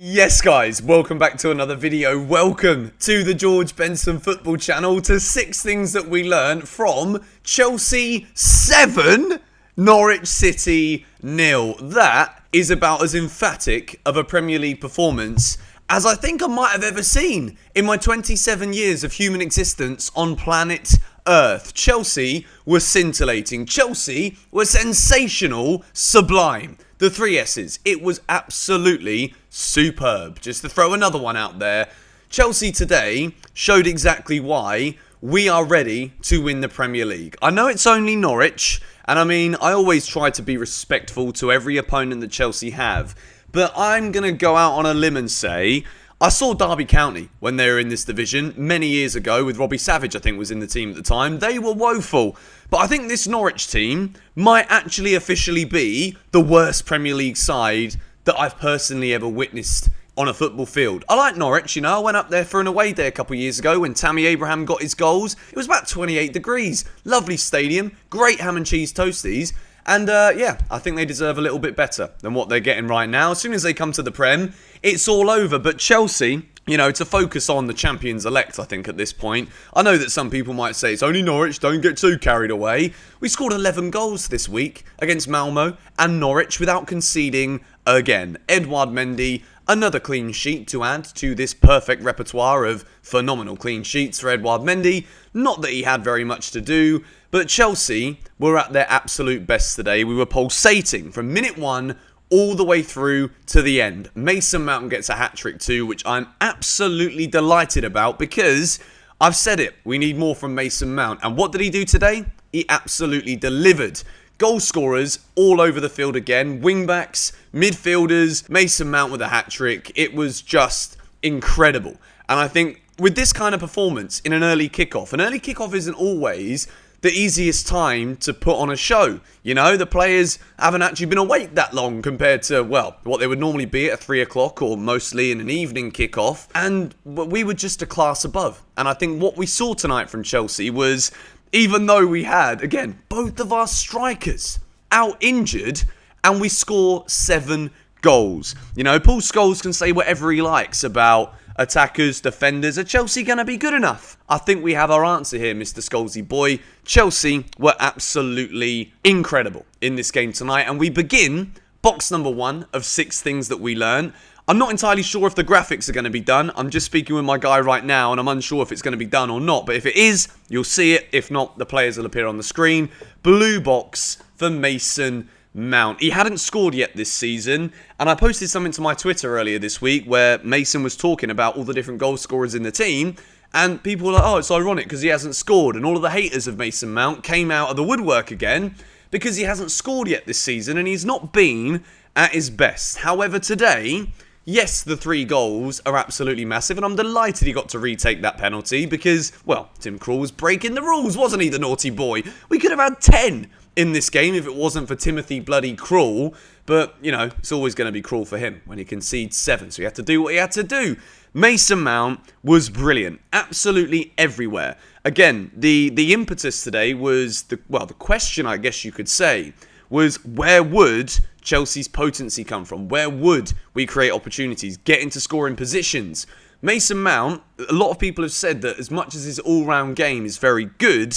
Yes guys, welcome back to another video. Welcome to the George Benson football channel, to 6 things that we learned from Chelsea 7, Norwich City 0. That is about as emphatic of a Premier League performance as I think I might have ever seen in my 27 years of human existence on planet Earth. Chelsea were scintillating. Chelsea were sensational, sublime. The 3 S's. It was absolutely superb. Just to throw another one out there, Chelsea today showed exactly why we are ready to win the Premier League. I know it's only Norwich, and I mean, I always try to be respectful to every opponent that Chelsea have, but I'm going to go out on a limb and say I saw Derby County when they were in this division many years ago with Robbie Savage, I think, was in the team at the time. They were woeful. But I think this Norwich team might actually officially be the worst Premier League side that I've personally ever witnessed on a football field. I like Norwich, you know. I went up there for an away day a couple of years ago when Tammy Abraham got his goals. It was about 28 degrees. Lovely stadium. Great ham and cheese toasties. And yeah, I think they deserve a little bit better than what they're getting right now. As soon as they come to the Prem, it's all over. But Chelsea, you know, to focus on the champions-elect, I think, at this point. I know that some people might say, it's only Norwich, don't get too carried away. We scored 11 goals this week against Malmo and Norwich without conceding again. Edouard Mendy, another clean sheet to add to this perfect repertoire of phenomenal clean sheets for Edouard Mendy. Not that he had very much to do, but Chelsea were at their absolute best today. We were pulsating from minute 1 all the way through to the end. Mason Mount gets a hat-trick too, which I'm absolutely delighted about because I've said it, we need more from Mason Mount. And what did he do today? He absolutely delivered. Goal scorers all over the field again, wing-backs, midfielders, Mason Mount with a hat-trick. It was just incredible. And I think with this kind of performance in an early kickoff isn't always the easiest time to put on a show. You know, the players haven't actually been awake that long compared to, well, what they would normally be at 3 o'clock or mostly in an evening kickoff. And we were just a class above. And I think what we saw tonight from Chelsea was, even though we had, again, both of our strikers out injured, and we score 7 goals. You know, Paul Scholes can say whatever he likes about attackers, defenders. Are Chelsea going to be good enough? I think we have our answer here, Mr. Scholesy boy. Chelsea were absolutely incredible in this game tonight. And we begin box number 1 of 6 things that we learn. I'm not entirely sure if the graphics are going to be done. I'm just speaking with my guy right now and I'm unsure if it's going to be done or not. But if it is, you'll see it. If not, the players will appear on the screen. Blue box for Mason Mount. He hadn't scored yet this season, and I posted something to my Twitter earlier this week where Mason was talking about all the different goal scorers in the team, and people were like, oh, it's ironic because he hasn't scored, and all of the haters of Mason Mount came out of the woodwork again because he hasn't scored yet this season and he's not been at his best. However, today, yes, the 3 goals are absolutely massive, and I'm delighted he got to retake that penalty because, well, Tim Krul was breaking the rules, wasn't he, the naughty boy? We could have had 10 in this game if it wasn't for Timothy bloody Krul, but, you know, it's always going to be Krul for him when he concedes 7, so he had to do what he had to do. Mason Mount was brilliant, absolutely everywhere. Again, the impetus today was, the question, I guess you could say, was where would Chelsea's potency come from? Where would we create opportunities, get into scoring positions? Mason Mount, a lot of people have said that as much as his all-round game is very good,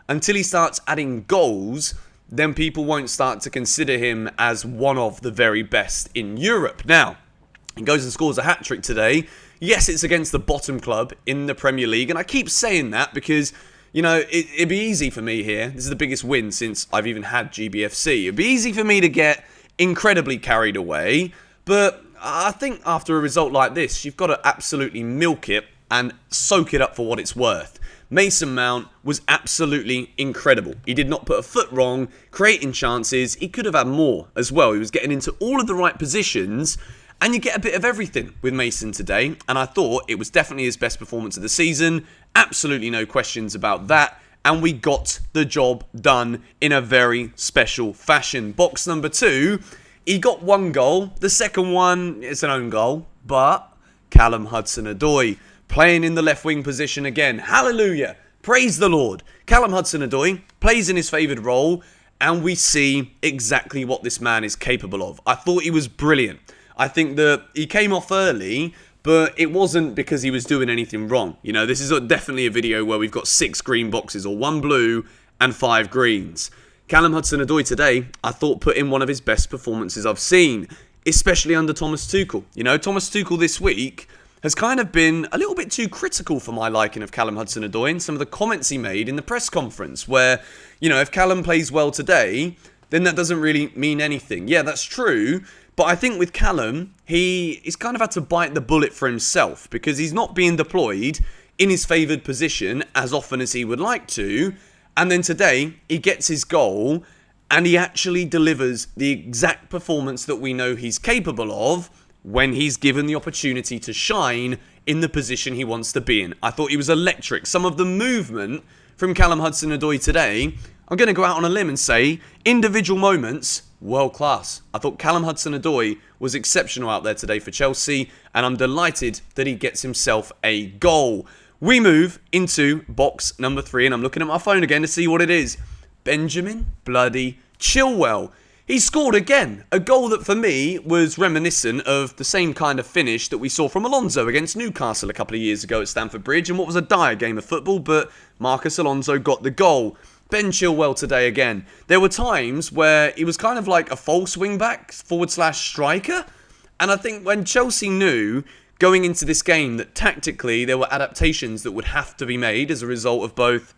until he starts adding goals, then people won't start to consider him as one of the very best in Europe. Now, he goes and scores a hat-trick today. Yes, it's against the bottom club in the Premier League, and I keep saying that because, you know, it'd be easy for me here. This is the biggest win since I've even had GBFC. It'd be easy for me to get incredibly carried away, but I think after a result like this, you've got to absolutely milk it and soak it up for what it's worth. Mason Mount was absolutely incredible. He did not put a foot wrong, creating chances. He could have had more as well. He was getting into all of the right positions, and you get a bit of everything with Mason today. And I thought it was definitely his best performance of the season. Absolutely no questions about that. And we got the job done in a very special fashion. Box number 2, he got 1 goal. The second one, it's an own goal, but Callum Hudson-Odoi playing in the left wing position again. Hallelujah. Praise the Lord. Callum Hudson-Odoi plays in his favoured role, and we see exactly what this man is capable of. I thought he was brilliant. I think that he came off early, but it wasn't because he was doing anything wrong. You know, this is definitely a video where we've got 6 green boxes, or 1 blue and 5 greens. Callum Hudson-Odoi today, I thought, put in one of his best performances I've seen, especially under Thomas Tuchel. You know, Thomas Tuchel this week has kind of been a little bit too critical for my liking of Callum Hudson-Odoi in some of the comments he made in the press conference, where, you know, if Callum plays well today, then that doesn't really mean anything. Yeah, that's true. But I think with Callum, he's kind of had to bite the bullet for himself because he's not being deployed in his favoured position as often as he would like to. And then today, he gets his goal and he actually delivers the exact performance that we know he's capable of when he's given the opportunity to shine in the position he wants to be in. I thought he was electric. Some of the movement from Callum Hudson-Odoi today, I'm going to go out on a limb and say, individual moments, world class. I thought Callum Hudson-Odoi was exceptional out there today for Chelsea, and I'm delighted that he gets himself a goal. We move into box number 3, and I'm looking at my phone again to see what it is. Benjamin bloody Chilwell. He scored again, a goal that for me was reminiscent of the same kind of finish that we saw from Alonso against Newcastle a couple of years ago at Stamford Bridge, and what was a dire game of football, but Marcus Alonso got the goal. Ben Chilwell today again. There were times where he was kind of like a false wing-back / striker. And I think when Chelsea knew going into this game that tactically there were adaptations that would have to be made as a result of both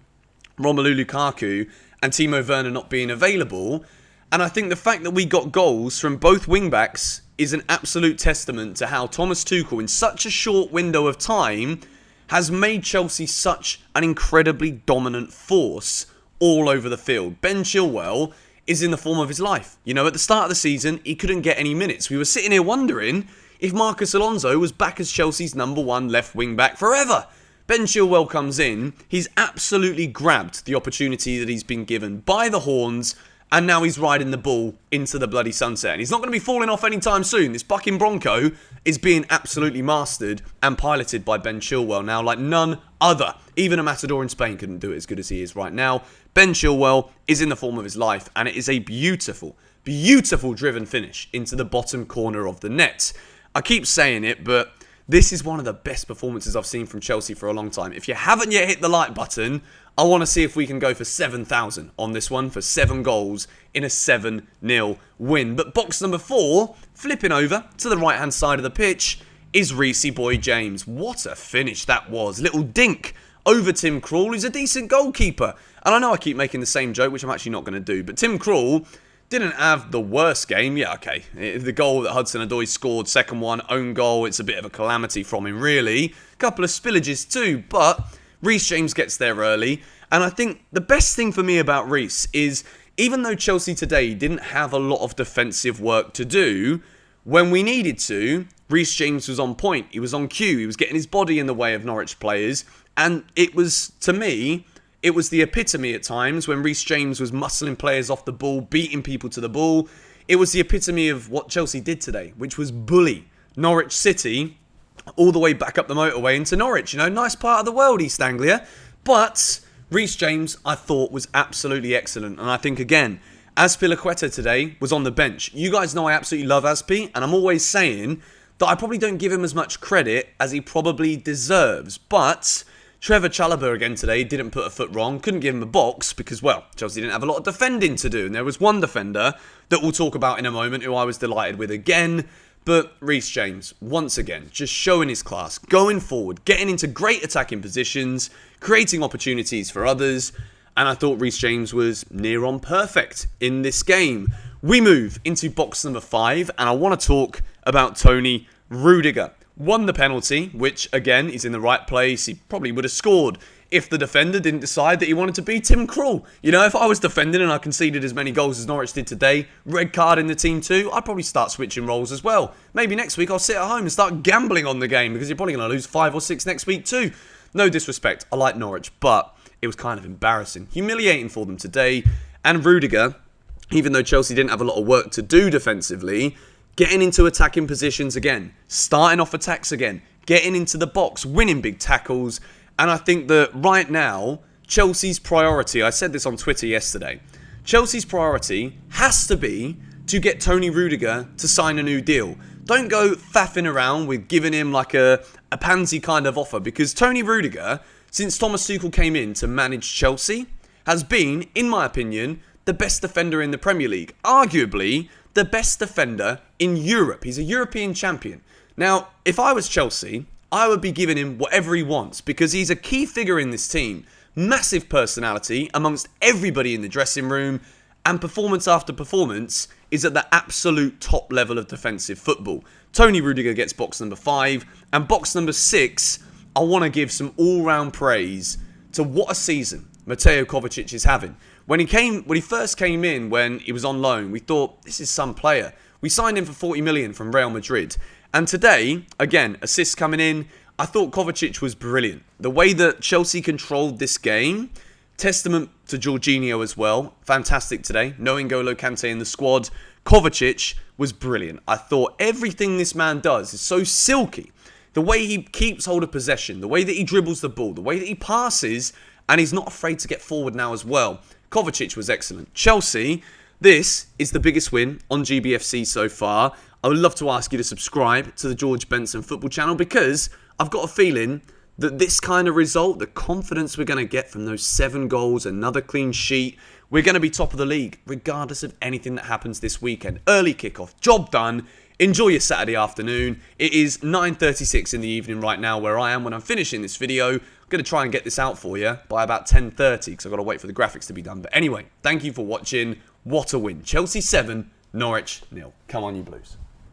Romelu Lukaku and Timo Werner not being available. And I think the fact that we got goals from both wing-backs is an absolute testament to how Thomas Tuchel, in such a short window of time, has made Chelsea such an incredibly dominant force all over the field. Ben Chilwell is in the form of his life. You know, at the start of the season, he couldn't get any minutes. We were sitting here wondering if Marcus Alonso was back as Chelsea's number 1 left wing back forever. Ben Chilwell comes in, he's absolutely grabbed the opportunity that he's been given by the horns, and now he's riding the ball into the bloody sunset. And he's not going to be falling off anytime soon. This bucking Bronco is being absolutely mastered and piloted by Ben Chilwell now like none other. Even a Matador in Spain couldn't do it as good as he is right now. Ben Chilwell is in the form of his life, and it is a beautiful, beautiful driven finish into the bottom corner of the net. I keep saying it, but this is one of the best performances I've seen from Chelsea for a long time. If you haven't yet hit the like button, I want to see if we can go for 7,000 on this one for 7 goals in a 7-0 win. But box number 4, flipping over to the right-hand side of the pitch, is Reece James. What a finish that was. Little dink over Tim Krul, who's a decent goalkeeper. And I know I keep making the same joke, which I'm actually not going to do, but Tim Krul didn't have the worst game. Yeah, okay. The goal that Hudson-Odoi scored, second one, own goal, it's a bit of a calamity from him, really. A couple of spillages too, but Reece James gets there early. And I think the best thing for me about Reece is, even though Chelsea today didn't have a lot of defensive work to do, when we needed to, Reece James was on point. He was on cue. He was getting his body in the way of Norwich players. And it was, to me, it was the epitome at times when Reece James was muscling players off the ball, beating people to the ball. It was the epitome of what Chelsea did today, which was bully Norwich City all the way back up the motorway into Norwich. You know, nice part of the world, East Anglia. But Reece James, I thought, was absolutely excellent. And I think, again, Azpilicueta today was on the bench. You guys know I absolutely love Azpi, and I'm always saying that I probably don't give him as much credit as he probably deserves. But Trevor Chalobah again today didn't put a foot wrong, couldn't give him a box because, well, Chelsea didn't have a lot of defending to do. And there was one defender that we'll talk about in a moment who I was delighted with again. But Reece James, once again, just showing his class, going forward, getting into great attacking positions, creating opportunities for others. And I thought Reece James was near on perfect in this game. We move into box number 5, and I want to talk about Tony Rudiger. Won the penalty, which, again, is in the right place. He probably would have scored if the defender didn't decide that he wanted to be Tim Krul. You know, if I was defending and I conceded as many goals as Norwich did today, red card in the team too, I'd probably start switching roles as well. Maybe next week I'll sit at home and start gambling on the game because you're probably going to lose 5 or 6 next week too. No disrespect, I like Norwich, but it was kind of embarrassing. Humiliating for them today. And Rudiger, even though Chelsea didn't have a lot of work to do defensively, getting into attacking positions again, starting off attacks again, getting into the box, winning big tackles. And I think that right now, Chelsea's priority, I said this on Twitter yesterday, Chelsea's priority has to be to get Tony Rudiger to sign a new deal. don't go faffing around with giving him like a pansy kind of offer, because Tony Rudiger, since Thomas Tuchel came in to manage Chelsea, has been, in my opinion, the best defender in the Premier League. Arguably, the best defender in Europe. He's a European champion. Now, if I was Chelsea, I would be giving him whatever he wants, because he's a key figure in this team. Massive personality amongst everybody in the dressing room, and performance after performance is at the absolute top level of defensive football. Tony Rudiger gets box number 5, and box number 6, I want to give some all-round praise to what a season Mateo Kovacic is having. When he first came in, when he was on loan, we thought, this is some player. We signed him for 40 million from Real Madrid. And today, again, assists coming in, I thought Kovacic was brilliant. The way that Chelsea controlled this game, testament to Jorginho as well. Fantastic today. No N'Golo Kante in the squad. Kovacic was brilliant. I thought everything this man does is so silky. The way he keeps hold of possession, the way that he dribbles the ball, the way that he passes, and he's not afraid to get forward now as well. Kovacic was excellent. Chelsea, this is the biggest win on GBFC so far. I would love to ask you to subscribe to the George Benson Football channel, because I've got a feeling that this kind of result, the confidence we're going to get from those 7 goals, another clean sheet, we're going to be top of the league, regardless of anything that happens this weekend. Early kickoff, job done. Enjoy your Saturday afternoon. It is 9:36 in the evening right now where I am when I'm finishing this video. I'm going to try and get this out for you by about 10:30, because I've got to wait for the graphics to be done. But anyway, thank you for watching. What a win. Chelsea 7, Norwich 0. Come on, you Blues.